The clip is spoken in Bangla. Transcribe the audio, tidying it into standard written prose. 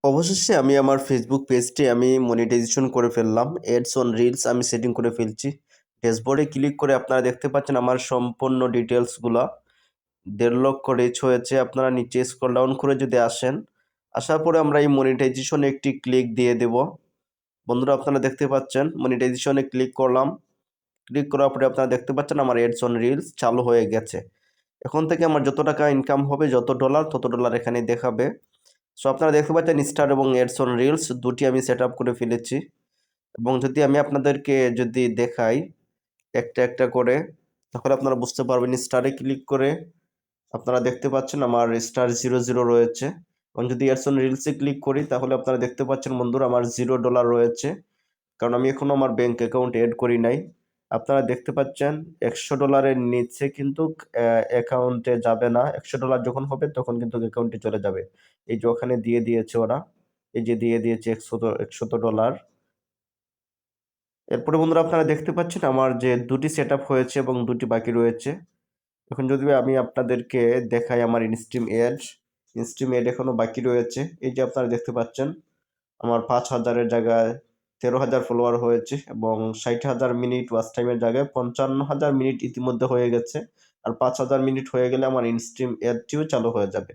অবশেষে আমি আমার ফেসবুক পেজটি আমি মনিটাইজেশন করে ফেললাম। এডস অন রিলস আমি সেটিং করে ফেলছি। ড্যাশবোর্ডে ক্লিক করে আপনারা দেখতে পাচ্ছেন আমার সম্পূর্ণ ডিটেইলসগুলা। ১.৫ লক্ষ রিচ হয়েছে। আপনারা নিচে স্ক্রল ডাউন করে যদি আসেন, আসার পরে আমরা এই মনিটাইজেশনে একটি ক্লিক দিয়ে দেব। বন্ধুরা আপনারা দেখতে পাচ্ছেন মনিটাইজেশনে ক্লিক করলাম। ক্লিক করার পরে আপনারা দেখতে পাচ্ছেন আমার এডস অন রিলস চালু হয়ে গেছে। এখন থেকে আমার যত টাকা ইনকাম হবে, যত ডলার, তত ডলার এখানে দেখাবে। সো আপনারা দেখতে পাচ্ছেন স্টার এবং এডস অন রিলস দুটি আমি সেট আপ করে ফেলেছি। এবং যদি আমি আপনাদেরকে যদি দেখাই একটা একটা করে, তাহলে আপনারা বুঝতে পারবেন। স্টারে ক্লিক করে আপনারা দেখতে পাচ্ছেন আমার স্টার 00 রয়েছে। এবং যদি এডস অন রিলসে ক্লিক করি, তাহলে আপনারা দেখতে পাচ্ছেন বন্ধুরা আমার $0 রয়েছে। কারণ আমি এখনো আমার ব্যাংক অ্যাকাউন্ট এড করি নাই। আপনারা দেখতে পাচ্ছেন $100 নিচে কিন্তু অ্যাকাউন্টে যাবে না। $100 যখন হবে তখন কিন্তু অ্যাকাউন্টে চলে যাবে। এই যে ওখানে দিয়ে দিয়েছে ওরা। এই যে দিয়ে দিয়েছে $100। এরপরে বন্ধুরা আপনারা দেখতে পাচ্ছেন আমার যে দুটি সেট আপ হয়েছে এবং দুটি বাকি রয়েছে। এখন যদি আমি আপনাদেরকে দেখাই আমার ইনস্ট্রিম এড এখনো বাকি রয়েছে। এই যে আপনারা দেখতে পাচ্ছেন আমার 5,000 এর জায়গায় 13,000 ফলোয়ার হয়েছে এবং 60,000 মিনিট ওয়াচ টাইমের জায়গায় 55,000 মিনিট ইতিমধ্যে হয়ে গেছে। আর 5,000 মিনিট হয়ে গেলে আমার ইনস্ট্রিম এডটিও চালু হয়ে যাবে।